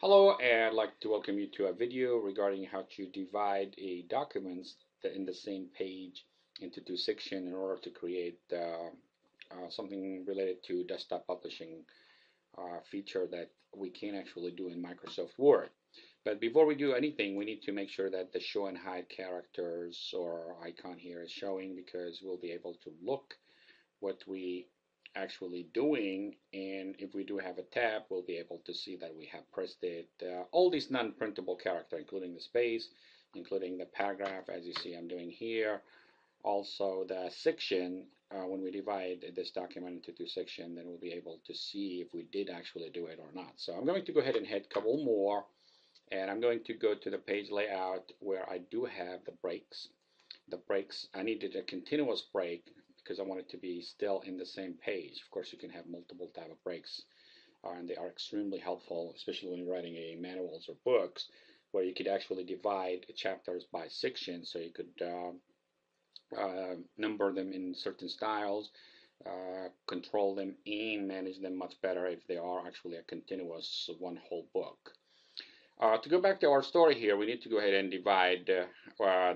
Hello, and I'd like to welcome you to a video regarding how to divide a document in the same page into two sections in order to create something related to desktop publishing feature that we can actually do in Microsoft Word. But before we do anything, we need to make sure that the show and hide characters or icon here is showing because we'll be able to look what we actually doing, and if we do have a tab we'll be able to see that we have pressed it. All these non-printable character, including the space, including the paragraph, as you see I'm doing here, also the section. When we divide this document into two sections, then we'll be able to see if we did actually do it or not. So I'm going to go ahead and hit a couple more, and I'm going to go to the page layout where I do have the breaks. I needed a continuous break because I want it to be still in the same page. Of course, you can have multiple type of breaks, and they are extremely helpful, especially when you're writing a manuals or books, where you could actually divide chapters by section, so you could number them in certain styles, control them, and manage them much better if they are actually a continuous one whole book. To go back to our story here, we need to go ahead and divide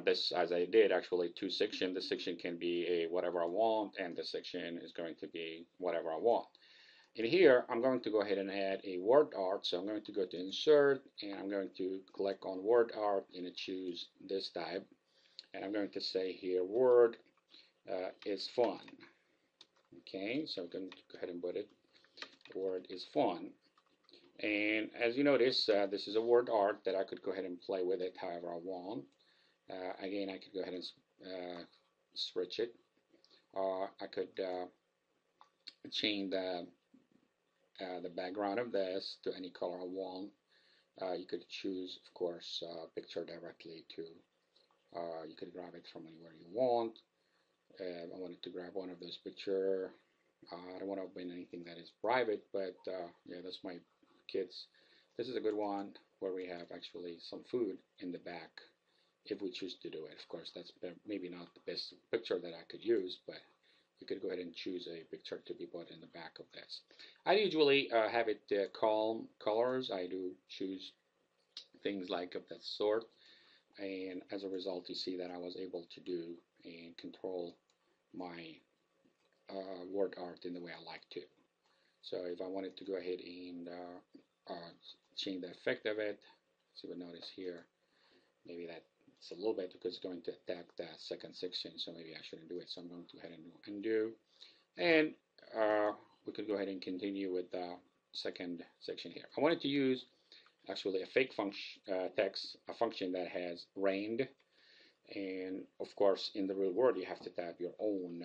this, as I did, actually two sections. This section can be a whatever I want, and this section is going to be whatever I want. In here, I'm going to go ahead and add a word art. So I'm going to go to Insert, and I'm going to click on Word Art and choose this type. And I'm going to say here, Word is fun. Okay, so I'm going to go ahead and put it, Word is fun. And as you notice, this is a word art that I could go ahead and play with it however I want. Again, I could go ahead and switch it. I could change the background of this to any color I want. You could choose, of course, picture directly to. You could grab it from anywhere you want. I wanted to grab one of those pictures. I don't want to open anything that is private, but yeah, that's my kids. This is a good one where we have actually some food in the back if we choose to do it. Of course, that's maybe not the best picture that I could use, but you could go ahead and choose a picture to be put in the back of this. I usually have it calm colors. I do choose things like of that sort, and as a result you see that I was able to do and control my word art in the way I like to. So if I wanted to go ahead and change the effect of it, so you would notice here, maybe that's a little bit because it's going to attack the second section, so maybe I shouldn't do it. So I'm going to go ahead and do undo, and we could go ahead and continue with the second section here. I wanted to use actually a fake function text, a function that has rained, and of course in the real world you have to type your own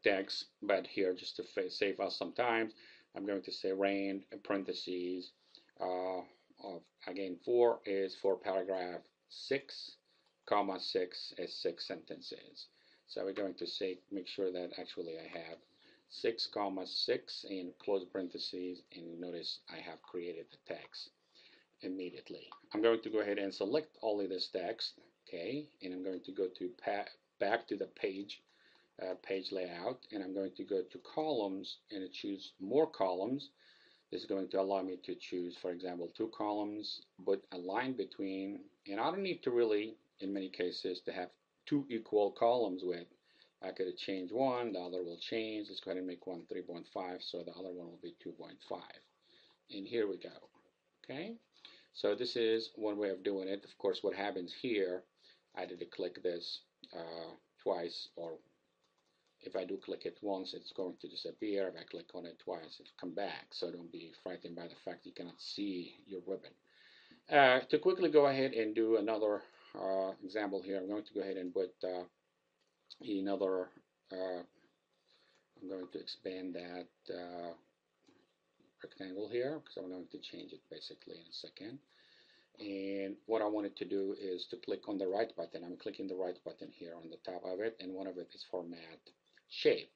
text, but here just to save us some time, I'm going to say rain in parentheses of, again, 4 is for paragraph 6, comma 6 is 6 sentences. So we're going to say, make sure that actually I have 6 comma 6 in close parentheses, and notice I have created the text immediately. I'm going to go ahead and select all of this text, okay, and I'm going to go to back to the page layout, and I'm going to go to columns and choose more columns. This is going to allow me to choose, for example, 2 columns, but a line between, and I don't need to really, in many cases, to have 2 equal columns with. I could change one, the other will change. Let's go ahead and make one 3.5, so the other one will be 2.5. And here we go. Okay, so this is one way of doing it. Of course, what happens here, I did click this twice, or if I do click it once, it's going to disappear. If I click on it twice, it'll come back. So don't be frightened by the fact you cannot see your ribbon. To quickly go ahead and do another example here, I'm going to go ahead and put another, I'm going to expand that rectangle here because I'm going to change it basically in a second. And what I wanted to do is to click on the right button. I'm clicking the right button here on the top of it, and one of it is format shape.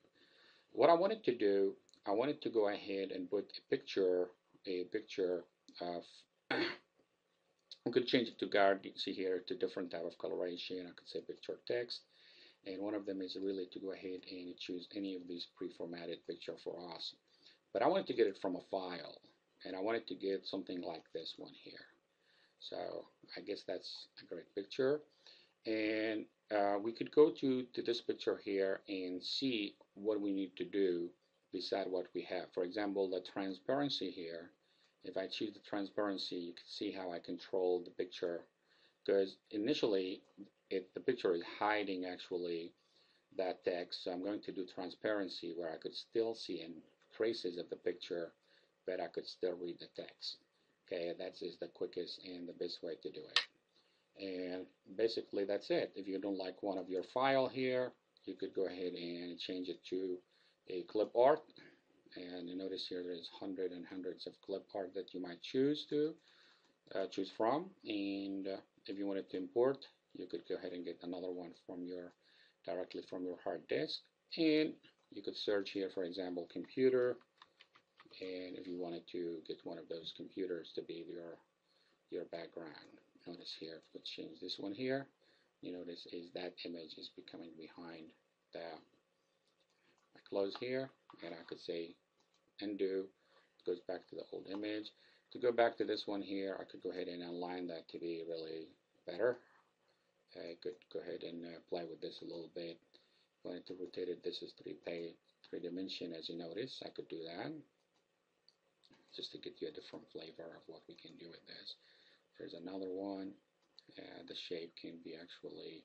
What I wanted to do, I wanted to go ahead and put a picture of I could change it to guard, you see here, to different type of coloration. I could say picture text, and one of them is really to go ahead and choose any of these pre-formatted picture for us. But I wanted to get it from a file, and I wanted to get something like this one here. So I guess that's a great picture. And we could go to this picture here and see what we need to do beside what we have. For example, the transparency here. If I choose the transparency, you can see how I control the picture, because initially the picture is hiding actually that text. So I'm going to do transparency where I could still see in traces of the picture, but I could still read the text. Okay, that is the quickest and the best way to do it. And basically that's it. If you don't like one of your file here, you could go ahead and change it to a clip art. And you notice here there's hundreds and hundreds of clip art that you might choose from. And if you wanted to import, you could go ahead and get another one from directly from your hard disk. And you could search here, for example, computer. And if you wanted to get one of those computers to be your background, notice here, if we change this one here, you notice is that image is becoming behind the, I close here, and I could say undo, it goes back to the old image. To go back to this one here, I could go ahead and align that to be really better. I could go ahead and play with this a little bit. If I wanted to rotate it, this is three dimension, as you notice. I could do that just to get you a different flavor of what we can do with this. There's another one. The shape can be actually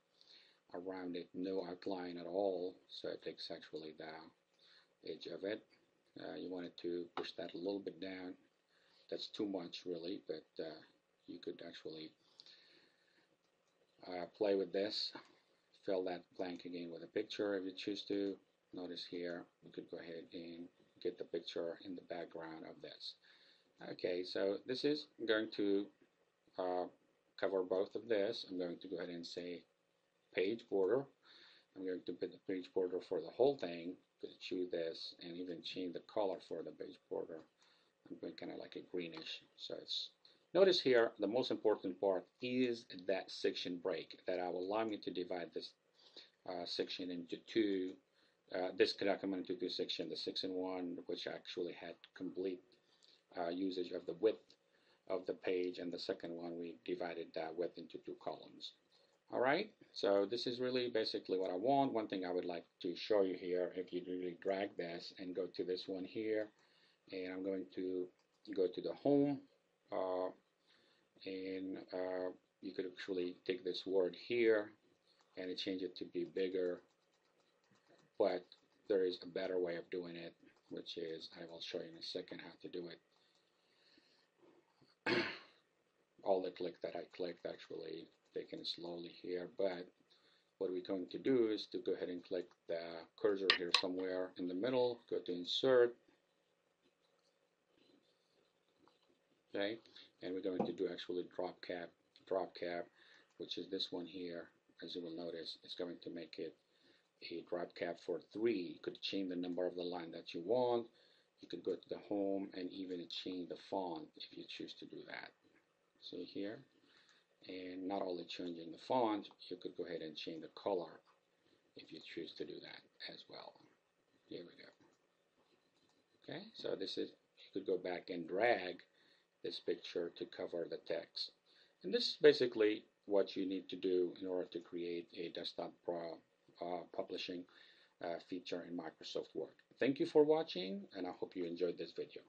around it, no outline at all, so it takes actually the edge of it. You wanted to push that a little bit down. That's too much really, but you could actually play with this. Fill that blank again with a picture if you choose to. Notice here, you could go ahead and get the picture in the background of this. Okay, so this is going to cover both of this. I'm going to go ahead and say page border. I'm going to put the page border for the whole thing. I'm going to choose this and even change the color for the page border. I'm going kind of like a greenish. So it's, notice here the most important part is that section break that will allow me to divide this section into two. This document into two sections. The section one, which actually had complete usage of the width of the page, and the second one we divided that width into two columns. Alright, so this is really basically what I want. One thing I would like to show you here, if you really drag this and go to this one here, and I'm going to go to the home, and you could actually take this word here and change it to be bigger, but there is a better way of doing it, which is, I will show you in a second how to do it. All the click that I clicked actually taken slowly here, but what we're going to do is to go ahead and click the cursor here somewhere in the middle, go to insert, okay, and we're going to do actually drop cap, which is this one here. As you will notice, it's going to make it a drop cap for 3. You could change the number of the line that you want. You could go to the home and even change the font if you choose to do that. See here, and not only changing the font, you could go ahead and change the color if you choose to do that as well. Here we go. Okay, so this is, you could go back and drag this picture to cover the text. And this is basically what you need to do in order to create a desktop publishing feature in Microsoft Word. Thank you for watching, and I hope you enjoyed this video.